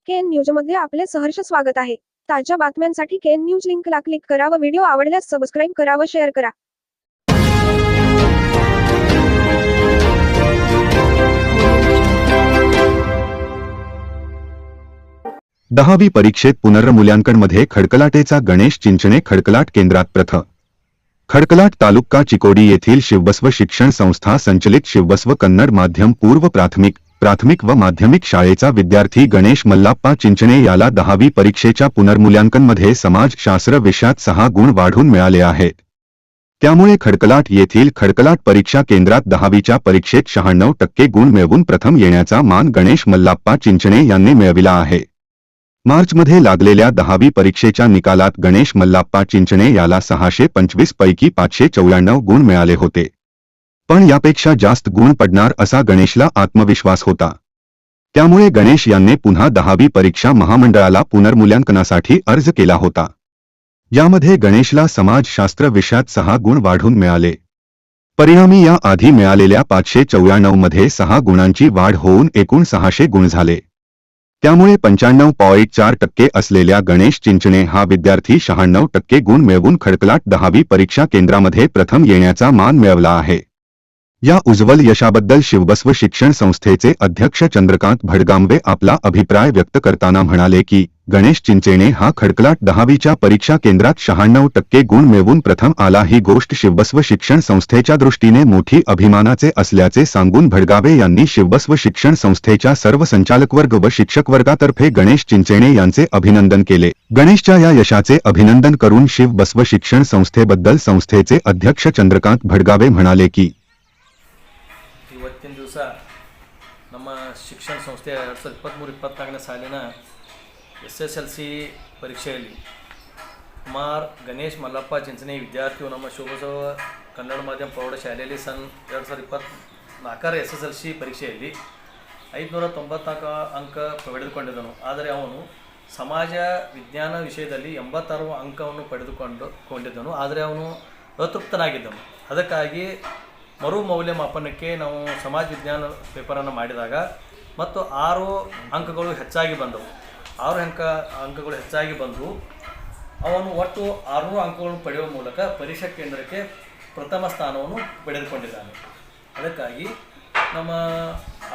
KN न्यूजमध्ये आपले सहर्ष स्वागत आहे। ताज्या बातम्यांसाठी केएन न्यूज लिंकला क्लिक करा व व्हिडिओ आवडल्यास सबस्क्राइब करा व शेअर करा। दहावी परीक्षेत पुनर्मूल्यांकनमध्ये खडकलाटेचा गणेश चिंचणे खडकलाट केंद्रात प्रथम। खडकलाट तालुका चिकोडी येथील शिवबसव शिक्षण संस्था संचलित शिवबसव कन्नड माध्यम पूर्व प्राथमिक व माध्यमिक शाळेचा विद्यार्थी गणेश मल्लाप्पा चिंचणे याला 10वी परीक्षेच्या पुनर्मूल्यांकनमध्ये समाजशास्त्र विषयात 6 गुण वाढून मिळाले आहेत। त्यामुळे खडकलाट येथील खडकलाट परीक्षा केंद्रात 10वीच्या परीक्षेत 96% गुण मिळवून प्रथम येण्याचा मान गणेश मल्लाप्पा चिंचणे यांनी मिळविला आहे। मार्चमध्ये लागलेल्या 10वी परीक्षेच्या निकालात गणेश मल्लाप्पा चिंचणे याला 625 पैकी 594 गुण मिळाले होते, पण यापेक्षा जास्त गुण पडणार असा गणेशला आत्मविश्वास होता। त्यामुळे गणेश यांनी पुन्हा 10वी परीक्षा महामंडळाला पुनर्मूल्यांकनासाठी अर्ज केला होता। यामध्ये गणेशला समाजशास्त्र विषयात 6 गुण वाढून मिळाले। परिणामी या आधी मिळालेल्या 594 मध्ये 6 गुणांची वाढ होऊन एकूण 600 गुण झाले। त्यामुळे 95.4% असलेल्या गणेश चिंचणे हा विद्यार्थी 96% गुण मिळवून खडकलाट 10वी परीक्षा केंद्रामध्ये प्रथम येण्याचा मान मिळवला आहे। या उज्ज्वल यशाबद्दल शिवबसव शिक्षण संस्थेचे अध्यक्ष चंद्रकांत भडगांवे आपला अभिप्राय व्यक्त करताना म्हणाले की गणेश चिंचणे हा खडकलाट 10वीच्या परीक्षा केंद्रात 96% गुण मिळवून प्रथम आला ही गोष्ट शिवबसव शिक्षण संस्थेच्या दृष्टीने मोठी अभिमानाचे असल्याचे सांगून भडगावे यांनी शिवबसव शिक्षण संस्थेच्या सर्व संचालकवर्ग व शिक्षक वर्गातर्फे गणेश चिंचणे यांचे अभिनंदन केले। गणेशच्या या यशाचे अभिनंदन करून शिवबसव शिक्षण संस्थेबद्दल संस्थेचे अध्यक्ष चंद्रकांत भडगावे म्हणाले की ಇವತ್ತಿನ ದಿವಸ ನಮ್ಮ ಶಿಕ್ಷಣ ಸಂಸ್ಥೆ 2023-24ನೇ ಸಾಲಿನ SSLC ಪರೀಕ್ಷೆಯಲ್ಲಿ ಕುಮಾರ್ ಗಣೇಶ್ ಮಲ್ಲಪ್ಪ ಚಿಂಚನೆ ವಿದ್ಯಾರ್ಥಿಯು ನಮ್ಮ ಶಿವಬಸವ ಕನ್ನಡ ಮಾಧ್ಯಮ ಪ್ರೌಢಶಾಲೆಯಲ್ಲಿ 2024ರ SSLC ಪರೀಕ್ಷೆಯಲ್ಲಿ 594 ಅಂಕ ಪಡೆದುಕೊಂಡಿದ್ದನು। ಆದರೆ ಅವನು ಸಮಾಜ ವಿಜ್ಞಾನ ವಿಷಯದಲ್ಲಿ 86 ಅಂಕವನ್ನು ಪಡೆದುಕೊಂಡಿದ್ದನು। ಆದರೆ ಅವನು ಅತೃಪ್ತನಾಗಿದ್ದನು। ಅದಕ್ಕಾಗಿ ಮರು ಮೌಲ್ಯಮಾಪನಕ್ಕೆ ನಾವು ಸಮಾಜ ವಿಜ್ಞಾನ ಪೇಪರನ್ನು ಮಾಡಿದಾಗ ಮತ್ತು 6 ಅಂಕಗಳು ಹೆಚ್ಚಾಗಿ ಬಂದವು। 6 ಅಂಕಗಳು ಹೆಚ್ಚಾಗಿ ಬಂದು ಅವನು ಒಟ್ಟು 600 ಅಂಕಗಳನ್ನು ಪಡೆಯುವ ಮೂಲಕ ಪರೀಕ್ಷಾ ಕೇಂದ್ರಕ್ಕೆ ಪ್ರಥಮ ಸ್ಥಾನವನ್ನು ಪಡೆದುಕೊಂಡಿದ್ದಾನೆ। ಅದಕ್ಕಾಗಿ ನಮ್ಮ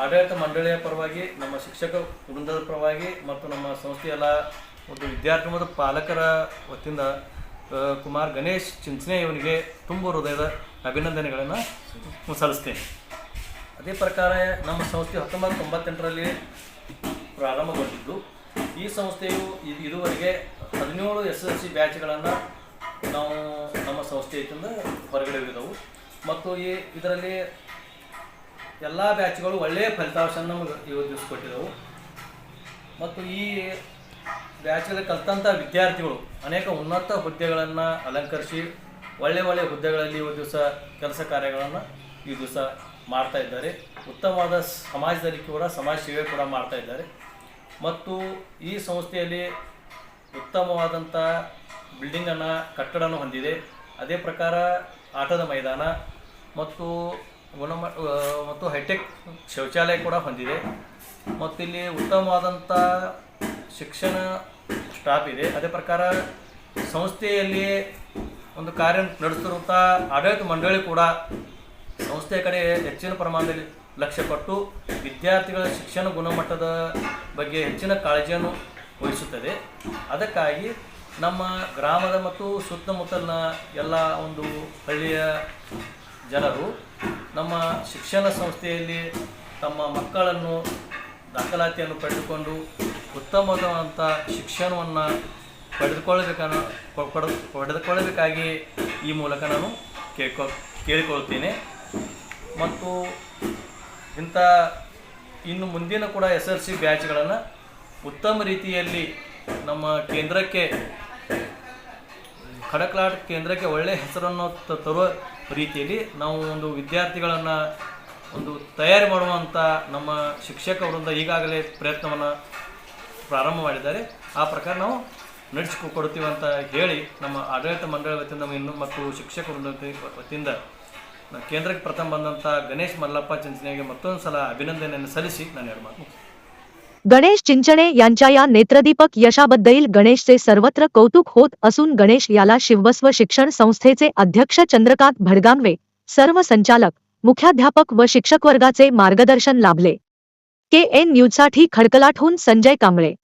ಆಡಳಿತ ಮಂಡಳಿಯ ಪರವಾಗಿ, ನಮ್ಮ ಶಿಕ್ಷಕ ವೃಂದದ ಪರವಾಗಿ ಮತ್ತು ನಮ್ಮ ಸಂಸ್ಥೆಯೆಲ್ಲ ಒಂದು ವಿದ್ಯಾರ್ಥಿ ಮತ್ತು ಪಾಲಕರ ವತಿಯಿಂದ ಕುಮಾರ್ ಗಣೇಶ್ ಚಿಂಚನೆ ಇವನಿಗೆ ತುಂಬ ಹೃದಯದ ಅಭಿನಂದನೆಗಳನ್ನು ಸಲ್ಲಿಸ್ತೇನೆ। ಅದೇ ಪ್ರಕಾರ ನಮ್ಮ ಸಂಸ್ಥೆ 1998ರಲ್ಲಿ ಪ್ರಾರಂಭಗೊಂಡಿದ್ದು, ಈ ಸಂಸ್ಥೆಯು ಇದುವರೆಗೆ 17 SSLC ಬ್ಯಾಚ್ಗಳನ್ನು ನಾವು ನಮ್ಮ ಸಂಸ್ಥೆಯಿಂದ ಹೊರಗಡೆ ಹೋಗಿದ್ದೆವು ಮತ್ತು ಇದರಲ್ಲಿ ಎಲ್ಲ ಬ್ಯಾಚ್ಗಳು ಒಳ್ಳೆಯ ಫಲಿತಾಂಶವನ್ನು ನಮಗೆ ಕೊಟ್ಟಿದ್ದೆವು ಮತ್ತು ಈ ಬ್ಯಾಚ್ಗಳಲ್ಲಿ ಕಲಿತಂಥ ವಿದ್ಯಾರ್ಥಿಗಳು ಅನೇಕ ಉನ್ನತ ಹುದ್ದೆಗಳನ್ನು ಅಲಂಕರಿಸಿ ಒಳ್ಳೆಯ ಹುದ್ದೆಗಳಲ್ಲಿ ಈ ದಿವಸ ಕೆಲಸ ಕಾರ್ಯಗಳನ್ನು ಈ ದಿವಸ ಮಾಡ್ತಾ ಇದ್ದಾರೆ। ಉತ್ತಮವಾದ ಸಮಾಜದಲ್ಲಿ ಕೂಡ ಸಮಾಜ ಸೇವೆ ಕೂಡ ಮಾಡ್ತಾ ಇದ್ದಾರೆ ಮತ್ತು ಈ ಸಂಸ್ಥೆಯಲ್ಲಿ ಉತ್ತಮವಾದಂಥ ಬಿಲ್ಡಿಂಗನ್ನು ಕಟ್ಟಡವನ್ನು ಹೊಂದಿದೆ। ಅದೇ ಪ್ರಕಾರ ಆಟದ ಮೈದಾನ ಮತ್ತು ಮತ್ತು ಹೈಟೆಕ್ ಶೌಚಾಲಯ ಕೂಡ ಹೊಂದಿದೆ ಮತ್ತು ಇಲ್ಲಿ ಉತ್ತಮವಾದಂಥ ಶಿಕ್ಷಣ ಸ್ಟಾಫ್ ಇದೆ। ಅದೇ ಪ್ರಕಾರ ಸಂಸ್ಥೆಯಲ್ಲಿ ಒಂದು ಕಾರ್ಯ ನಡೆಸುತ್ತಿರುವಂಥ ಆಡಳಿತ ಮಂಡಳಿ ಕೂಡ ಸಂಸ್ಥೆಯ ಕಡೆ ಹೆಚ್ಚಿನ ಪ್ರಮಾಣದಲ್ಲಿ ಲಕ್ಷ್ಯ ಕೊಟ್ಟು ವಿದ್ಯಾರ್ಥಿಗಳ ಶಿಕ್ಷಣ ಗುಣಮಟ್ಟದ ಬಗ್ಗೆ ಹೆಚ್ಚಿನ ಕಾಳಜಿಯನ್ನು ವಹಿಸುತ್ತದೆ। ಅದಕ್ಕಾಗಿ ನಮ್ಮ ಗ್ರಾಮದ ಮತ್ತು ಸುತ್ತಮುತ್ತಲಿನ ಎಲ್ಲ ಒಂದು ಹಳ್ಳಿಯ ಜನರು ನಮ್ಮ ಶಿಕ್ಷಣ ಸಂಸ್ಥೆಯಲ್ಲಿ ತಮ್ಮ ಮಕ್ಕಳನ್ನು ದಾಖಲಾತಿಯನ್ನು ಪಡೆದುಕೊಂಡು ಉತ್ತಮವಾದಂಥ ಶಿಕ್ಷಣವನ್ನು ಪಡೆದುಕೊಳ್ಳಬೇಕಾಗಿ ಈ ಮೂಲಕ ನಾನು ಕೇಳಿಕೊಳ್ಳುತ್ತೇನೆ ಮತ್ತು ಇನ್ನು ಮುಂದಿನ ಕೂಡ SSLC ಬ್ಯಾಚ್ಗಳನ್ನು ಉತ್ತಮ ರೀತಿಯಲ್ಲಿ ನಮ್ಮ ಕೇಂದ್ರಕ್ಕೆ ಖಡಕ್ಲಾಟ್ ಕೇಂದ್ರಕ್ಕೆ ಒಳ್ಳೆಯ ಹೆಸರನ್ನು ತರುವ ರೀತಿಯಲ್ಲಿ ನಾವು ಒಂದು ವಿದ್ಯಾರ್ಥಿಗಳನ್ನು ಒಂದು ತಯಾರಿ ಮಾಡುವಂಥ ನಮ್ಮ ಶಿಕ್ಷಕ ವೃಂದ ಈಗಾಗಲೇ ಪ್ರಯತ್ನವನ್ನು ಪ್ರಾರಂಭ ಮಾಡಿದ್ದಾರೆ। ಆ ಪ್ರಕಾರ ನಾವು ನಡೆಸಿಕೊಡ್ತೀವಿ ಅಂತ ಹೇಳಿ ನಮ್ಮ ಆಡಳಿತ ಮಂಡಳಿ ವತಿಯಿಂದ ಮತ್ತು ಶಿಕ್ಷಕ ವೃಂದ ವತಿಯಿಂದ ಕೇಂದ್ರಕ್ಕೆ ಪ್ರಥಮ ಬಂದಂಥ ಗಣೇಶ್ ಮಲ್ಲಪ್ಪ ಚಿಂಚನೆಗೆ ಮತ್ತೊಂದು ಸಲ ಅಭಿನಂದನೆಯನ್ನು ಸಲ್ಲಿಸಿ ನಾನು 2 ಮಾತು गणेश चिंचणे यांच्या या नेत्रदीपक यशाबद्दल गणेशचे सर्वत्र कौतुक होत असून गणेश याला शिवबसव शिक्षण संस्थेचे अध्यक्ष चंद्रकांत भडगांवे, सर्व संचालक, मुख्याध्यापक व शिक्षकवर्गाचे मार्गदर्शन लाभले. KN न्यूजसाठी खडकलाटहून संजय कांबळे.